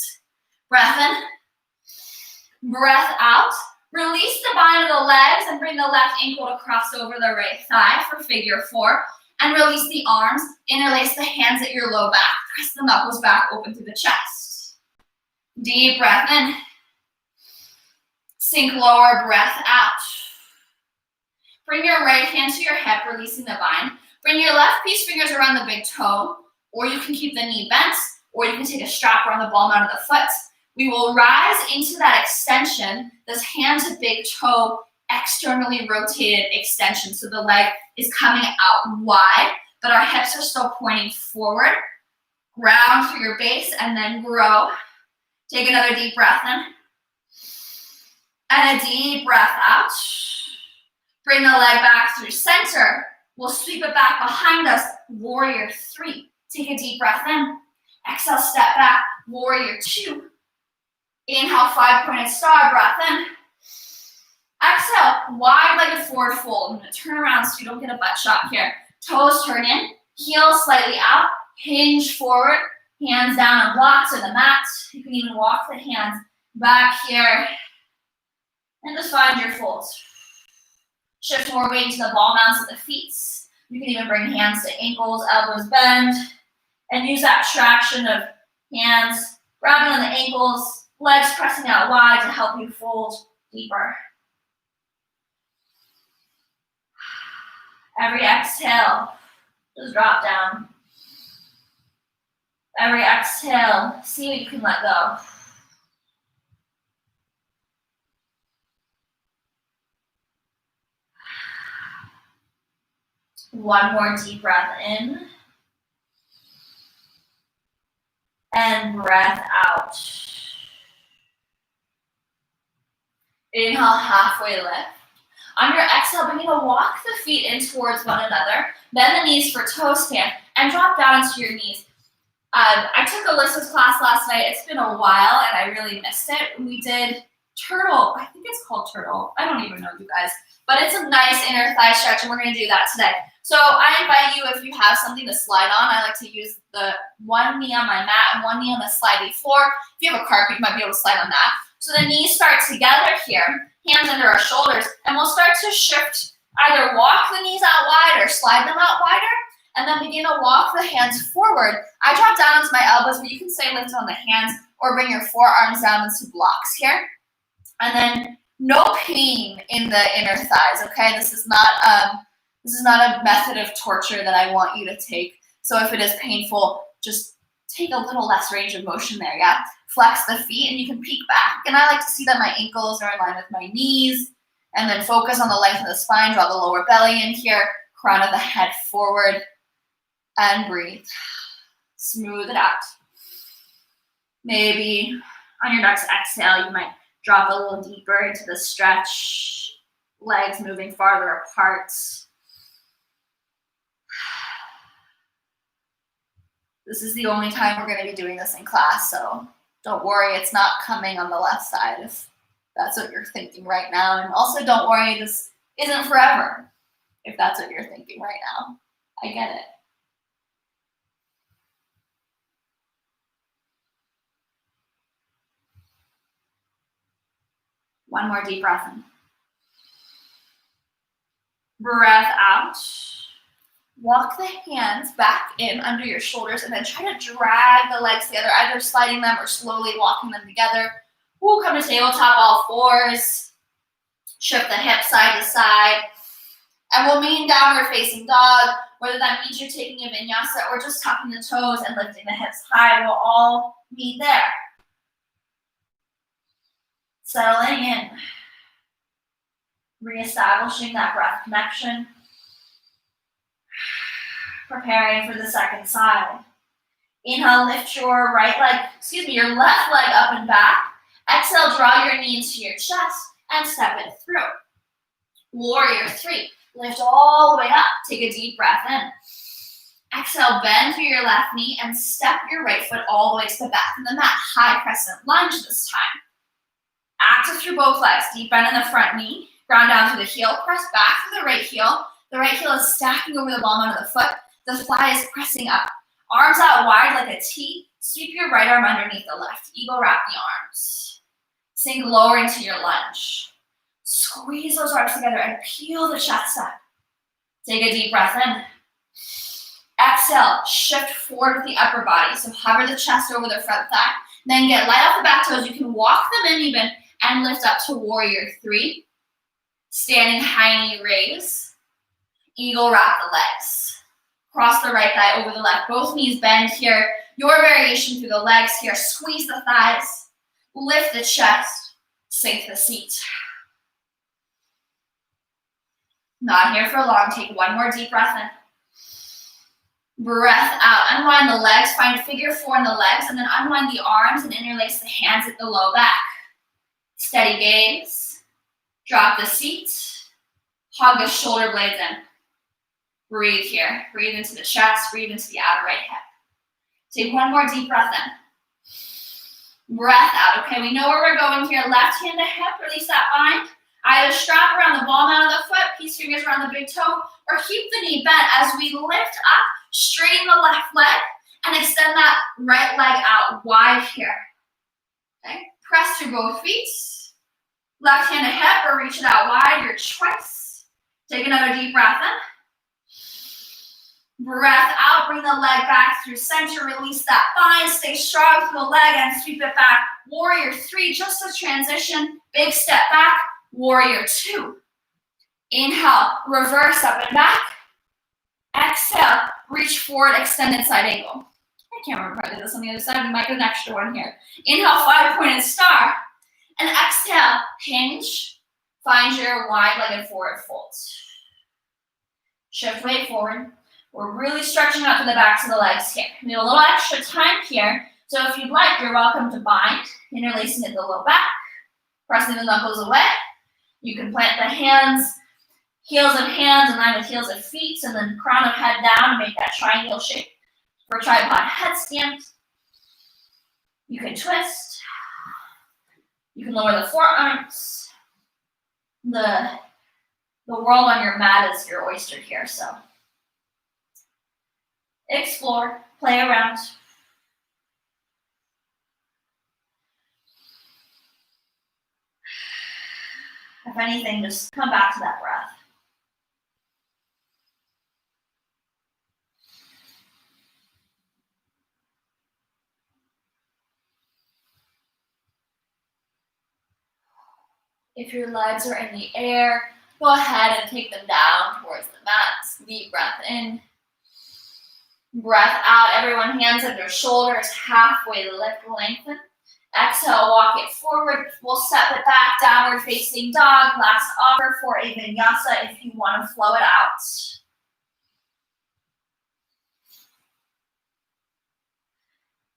Breath in, breath out. Release the bind of the legs and bring the left ankle to cross over the right thigh for figure four. And release the arms, interlace the hands at your low back, press the knuckles back, open through the chest. Deep breath in. Sink lower, breath out. Bring your right hand to your hip, releasing the bind. Bring your left piece fingers around the big toe, or you can keep the knee bent, or you can take a strap around the ball mount of the foot. We will rise into that extension, this hand to big toe, externally rotated extension. So the leg is coming out wide, but our hips are still pointing forward. Ground through your base and then grow. Take another deep breath in. And a deep breath out. Bring the leg back through center. We'll sweep it back behind us. Warrior three. Take a deep breath in. Exhale, step back. Warrior two. Inhale, five-pointed star. Breath in. Exhale, wide-legged forward fold. I'm going to turn around so you don't get a butt shot here. Toes turn in. Heels slightly out. Hinge forward. Hands down on blocks or the mat. You can even walk the hands back here. And just find your folds. Shift more weight to the ball mounts of the feet. You can even bring hands to ankles, elbows bend, and use that traction of hands grabbing on the ankles, legs pressing out wide to help you fold deeper. Every exhale, just drop down. Every exhale, see what you can let go. One more deep breath in. And breath out. Inhale, halfway lift. On your exhale, begin to walk the feet in towards one another. Bend the knees for toe stand and drop down into your knees. I took Alyssa's class last night. It's been a while and I really missed it. We did turtle. I think it's called turtle. I don't even know, you guys. But it's a nice inner thigh stretch and we're going to do that today. So I invite you, if you have something to slide on, I like to use the one knee on my mat and one knee on the sliding floor. If you have a carpet, you might be able to slide on that. So the knees start together here, hands under our shoulders, and we'll start to shift, either walk the knees out wide or slide them out wider, and then begin to walk the hands forward. I drop down onto my elbows, but you can stay lifted on the hands or bring your forearms down into blocks here. And then no pain in the inner thighs, okay? This is not a method of torture that I want you to take. So if it is painful, just take a little less range of motion there, yeah? Flex the feet and you can peek back. And I like to see that my ankles are in line with my knees. And then focus on the length of the spine, draw the lower belly in here, crown of the head forward, and breathe. Smooth it out. Maybe on your next exhale, you might drop a little deeper into the stretch, legs moving farther apart. This is the only time we're going to be doing this in class, so don't worry, it's not coming on the left side if that's what you're thinking right now. And also don't worry, this isn't forever if that's what you're thinking right now. I get it. One more deep breath in. Breath out. Walk the hands back in under your shoulders and then try to drag the legs together, either sliding them or slowly walking them together. We'll come to tabletop all fours. Shift the hips side to side. And we'll meet in downward facing dog, whether that means you're taking a vinyasa or just tucking the toes and lifting the hips high. We'll all meet there. Settling in. Reestablishing that breath connection. Preparing for the second side. Inhale, lift your your left leg up and back. Exhale, draw your knee into your chest and step it through. Warrior three. Lift all the way up. Take a deep breath in. Exhale, bend through your left knee and step your right foot all the way to the back of the mat. High crescent lunge this time. Active through both legs. Deep bend in the front knee. Ground down to the heel. Press back to the right heel. The right heel is stacking over the ball mound of the foot. The thigh is pressing up. Arms out wide like a T. Sweep your right arm underneath the left. Eagle wrap the arms. Sink lower into your lunge. Squeeze those arms together and peel the chest up. Take a deep breath in. Exhale, shift forward with the upper body. So hover the chest over the front thigh. Then get light off the back toes. You can walk them in even and lift up to warrior 3. Standing high knee raise. Eagle wrap the legs. Cross the right thigh over the left. Both knees bend here. Your variation through the legs here. Squeeze the thighs. Lift the chest. Sink the seat. Not here for long. Take one more deep breath in. Breath out. Unwind the legs. Find figure 4 in the legs. And then unwind the arms and interlace the hands at the low back. Steady gaze. Drop the seat. Hug the shoulder blades in. Breathe here. Breathe into the chest. Breathe into the outer right hip. Take one more deep breath in. Breath out. Okay, we know where we're going here. Left hand to hip. Release that bind. Either strap around the ball mound of the foot, peace fingers around the big toe, or keep the knee bent as we lift up, straighten the left leg, and extend that right leg out wide here. Okay, press through both feet. Left hand to hip or reach it out wide, your choice. Take another deep breath in. Breath out, bring the leg back through center, release that bind, stay strong through the leg and sweep it back. Warrior 3, just a transition, big step back. Warrior 2. Inhale, reverse up and back. Exhale, reach forward, extended side angle. I can't remember if I did this on the other side. We might get an extra one here. Inhale, 5-pointed star. And exhale, hinge. Find your wide-legged forward fold. Shift weight forward. We're really stretching out to the backs of the legs here. Need a little extra time here. So if you'd like, you're welcome to bind. Interlacing at the low back. Pressing the knuckles away. You can plant the hands, heels of hands in line with heels of feet, and then crown of head down to make that triangle shape for tripod headstand. You can twist. You can lower the forearms. The world on your mat is your oyster here, so explore, play around. If anything, just come back to that breath. If your legs are in the air, go ahead and take them down towards the mat. Deep breath in. Breath out. Everyone, hands under shoulders, halfway lift, lengthen. Exhale, walk it forward. We'll step it back, downward facing dog. Last offer for a vinyasa if you want to flow it out.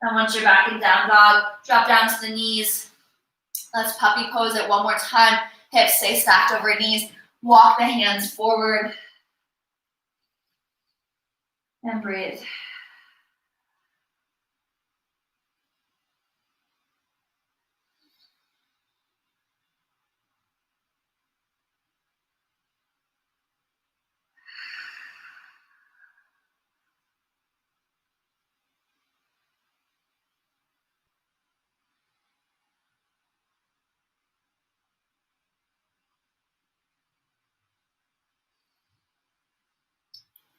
And once you're back in down dog, drop down to the knees. Let's puppy pose it one more time. Hips stay stacked over knees. Walk the hands forward. And breathe.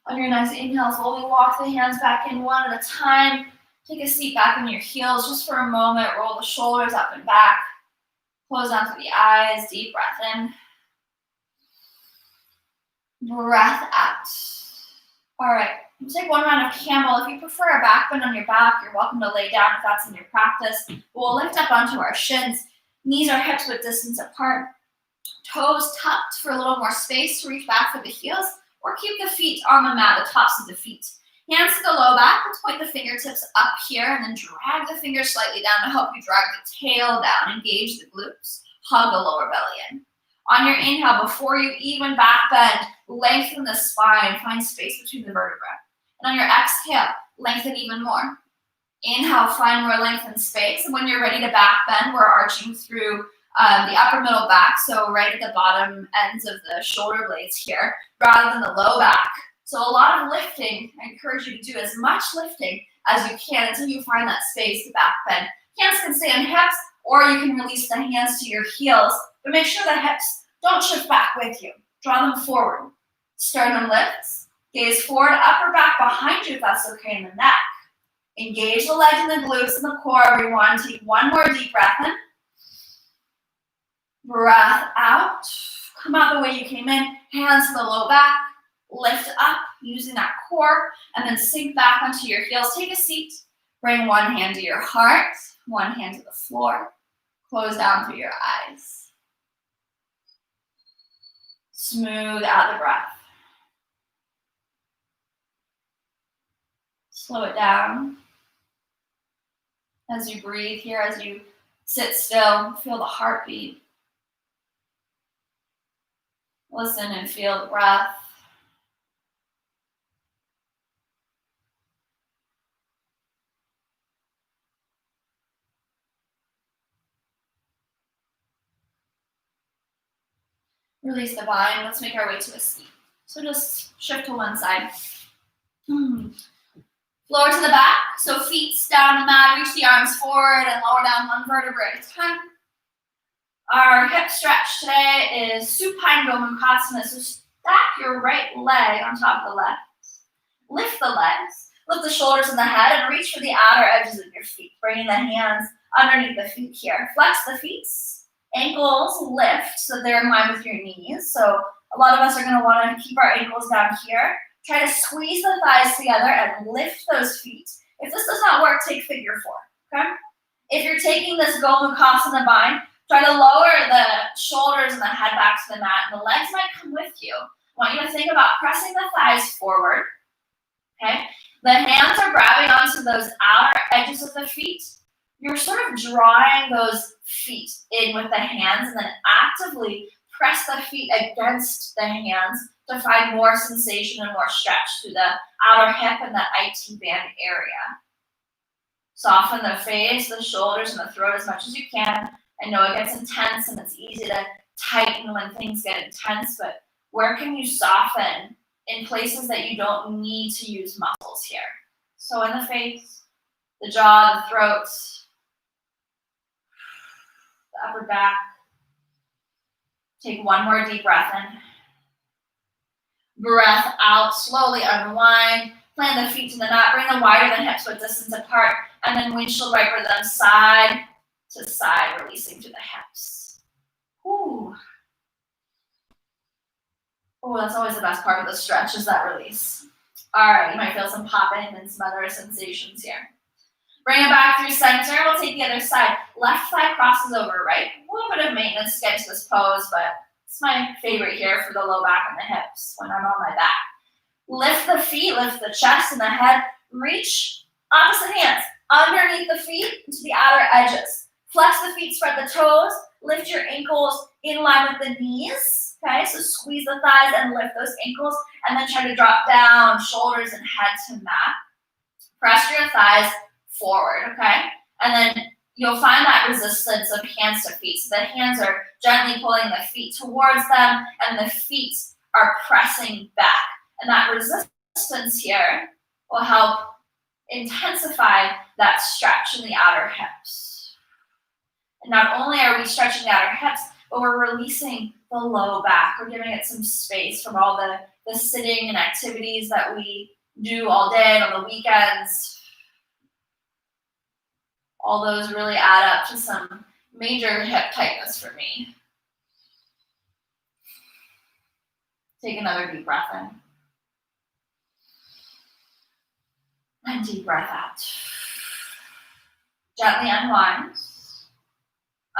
On your next inhale, slowly walk the hands back in one at a time. Take a seat back on your heels just for a moment. Roll the shoulders up and back. Close down through the eyes. Deep breath in. Breath out. All right, take one round of camel. If you prefer a back bend on your back, you're welcome to lay down if that's in your practice. We'll lift up onto our shins. Knees are hips width distance apart. Toes tucked for a little more space to reach back for the heels. Or keep the feet on the mat, the tops of the feet. Hands to the low back. Let's point the fingertips up here and then drag the fingers slightly down to help you drag the tail down. Engage the glutes. Hug the lower belly in. On your inhale, before you even back bend, lengthen the spine. Find space between the vertebrae. And on your exhale, lengthen even more. Inhale, find more length and space. And when you're ready to back bend, we're arching through the upper middle back, so right at the bottom ends of the shoulder blades here, rather than the low back. So a lot of lifting. I encourage you to do as much lifting as you can until you find that space to back bend. Hands can stay on hips, or you can release the hands to your heels, but make sure the hips don't shift back with you. Draw them forward. Sternum lifts. Gaze forward, upper back behind you if that's okay in the neck. Engage the legs and the glutes and the core, everyone. Take one more deep breath in. Breath out. Come out the way you came in. Hands to the low back. Lift up using that core, and then sink back onto your heels. Take a seat. Bring one hand to your heart, one hand to the floor. Close down through your eyes. Smooth out the breath. Slow it down. As you breathe here, as you sit still, feel the heartbeat. Listen and feel the breath. Release the bind. Let's make our way to a seat. So just shift to one side. Lower to the back. So feet down the mat. Reach the arms forward and lower down one vertebrae at a time. Our hip stretch today is supine gomukhasana. So stack your right leg on top of the left. Lift the legs. Lift the shoulders and the head and reach for the outer edges of your feet. Bringing the hands underneath the feet here. Flex the feet. Ankles lift so they're in line with your knees. So a lot of us are going to want to keep our ankles down here. Try to squeeze the thighs together and lift those feet. If this does not work, take figure 4, okay? If you're taking this gomukhasana bind, try to lower the shoulders and the head back to the mat, and the legs might come with you. I want you to think about pressing the thighs forward, okay? The hands are grabbing onto those outer edges of the feet. You're sort of drawing those feet in with the hands and then actively press the feet against the hands to find more sensation and more stretch through the outer hip and the IT band area. Soften the face, the shoulders, and the throat as much as you can. I know it gets intense and it's easy to tighten when things get intense, but where can you soften in places that you don't need to use muscles here? So in the face, the jaw, the throat, the upper back. Take one more deep breath in. Breath out, slowly unwind. Plant the feet to the mat. Bring them wider than hips but distance apart. And then windshield wiper them side to side, releasing through the hips. Ooh. Oh, that's always the best part of the stretch is that release. All right, you might feel some popping and some other sensations here. Bring it back through center. We'll take the other side. Left thigh crosses over right. A little bit of maintenance to get to this pose, but it's my favorite here for the low back and the hips when I'm on my back. Lift the feet, lift the chest and the head. Reach opposite hands underneath the feet into the outer edges. Flex the feet, spread the toes. Lift your ankles in line with the knees. Okay, so squeeze the thighs and lift those ankles, and then try to drop down, shoulders and head to mat. Press your thighs forward, okay? And then you'll find that resistance of hands to feet. So the hands are gently pulling the feet towards them, and the feet are pressing back. And that resistance here will help intensify that stretch in the outer hips. And not only are we stretching the outer hips, but we're releasing the low back. We're giving it some space from all the sitting and activities that we do all day and on the weekends. All those really add up to some major hip tightness for me. Take another deep breath in. And deep breath out. Gently unwind.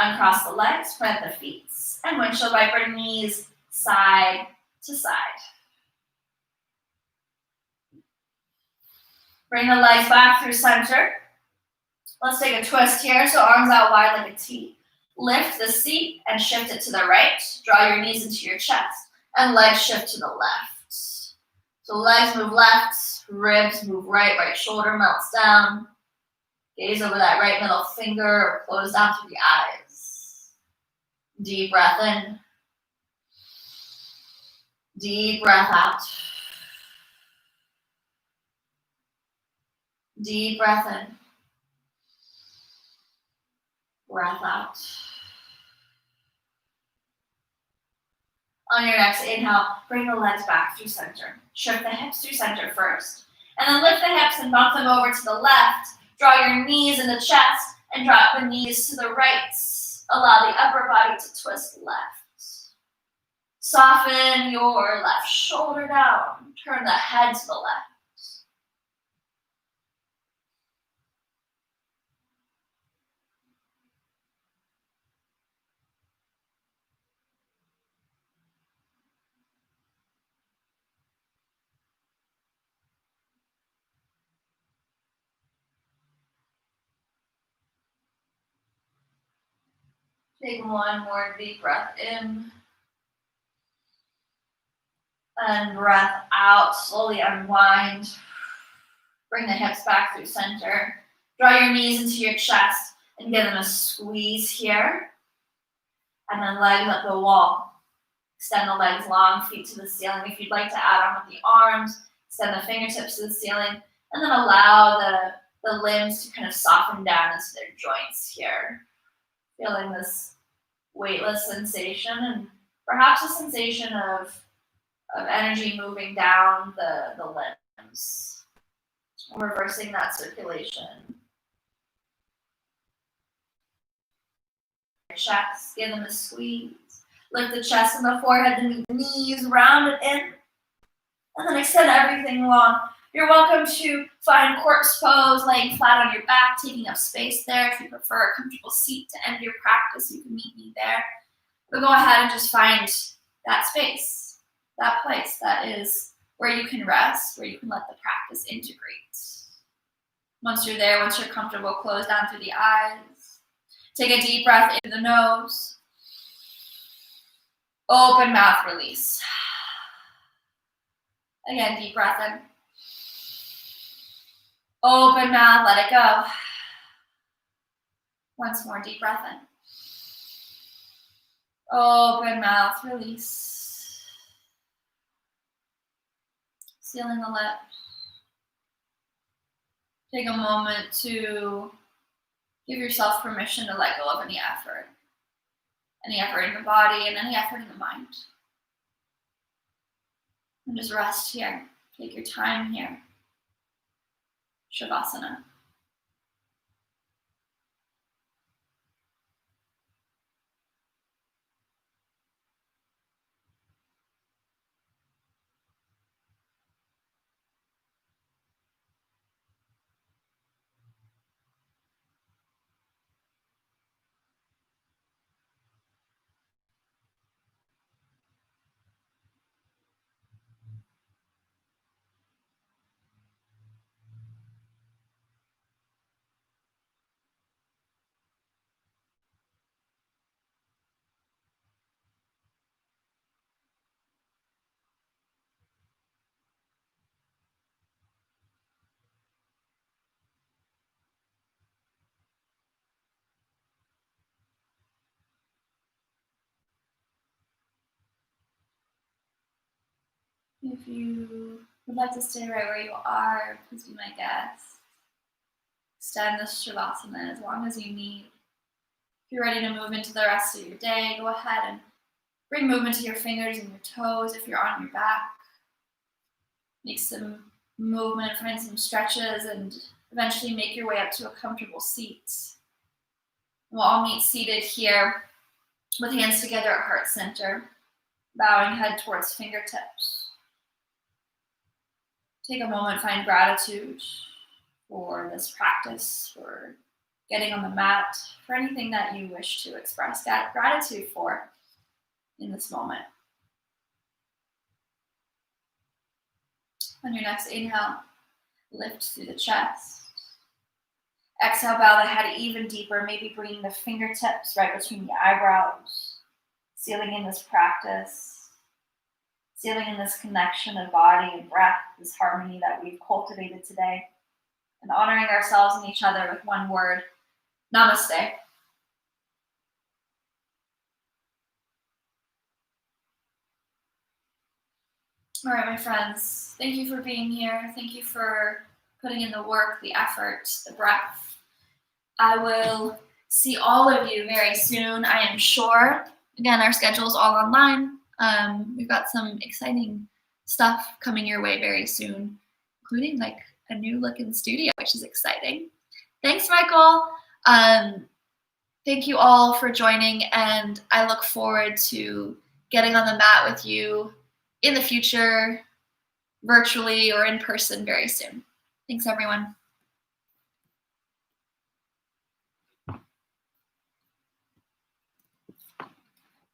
Uncross the legs, plant the feet, and windshield wiper knees side to side. Bring the legs back through center. Let's take a twist here, so arms out wide like a T. Lift the seat and shift it to the right. Draw your knees into your chest, and legs shift to the left. So legs move left, ribs move right, right shoulder melts down. Gaze over that right middle finger or close down through the eyes. Deep breath in. Deep breath out. Deep breath in. Breath out. On your next inhale, bring the legs back through center. Shift the hips through center first. And then lift the hips and bump them over to the left. Draw your knees in the chest and drop the knees to the right. Allow the upper body to twist left. Soften your left shoulder down. Turn the head to the left. Take one more deep breath in. And breath out. Slowly unwind. Bring the hips back through center. Draw your knees into your chest and give them a squeeze here. And then legs up the wall. Extend the legs long, feet to the ceiling. If you'd like to add on with the arms, extend the fingertips to the ceiling. And then allow the limbs to kind of soften down into their joints here. Feeling this weightless sensation and perhaps a sensation of energy moving down the limbs. Reversing that circulation. Chest, give them a squeeze. Lift the chest and the forehead, the knees rounded in. And then extend everything long. You're welcome to find corpse pose, laying flat on your back, taking up space there. If you prefer a comfortable seat to end your practice, you can meet me there. But go ahead and just find that space, that place that is where you can rest, where you can let the practice integrate. Once you're there, once you're comfortable, close down through the eyes. Take a deep breath into the nose. Open mouth, release. Again, deep breath in. Open mouth, let it go. Once more, deep breath in. Open mouth, release. Sealing the lips. Take a moment to give yourself permission to let go of any effort. Any effort in the body and any effort in the mind. And just rest here. Take your time here. Shavasana. If you would like to stay right where you are, please be my guest. Extend this Shavasana as long as you need. If you're ready to move into the rest of your day, go ahead and bring movement to your fingers and your toes if you're on your back. Make some movement, find some stretches, and eventually make your way up to a comfortable seat. We'll all meet seated here with hands together at heart center, bowing head towards fingertips. Take a moment, find gratitude for this practice, for getting on the mat, for anything that you wish to express that gratitude for in this moment. On your next inhale, lift through the chest. Exhale, bow the head even deeper, maybe bringing the fingertips right between the eyebrows, sealing in this practice. Sealing in this connection of body and breath, this harmony that we've cultivated today, and honoring ourselves and each other with one word, namaste. All right, my friends, thank you for being here. Thank you for putting in the work, the effort, the breath. I will see all of you very soon, I am sure. Again, our schedule is all online. We've got some exciting stuff coming your way very soon, including like a new looking studio, which is exciting. Thanks, Michael. Thank you all for joining, and I look forward to getting on the mat with you in the future, virtually or in person very soon. Thanks, everyone.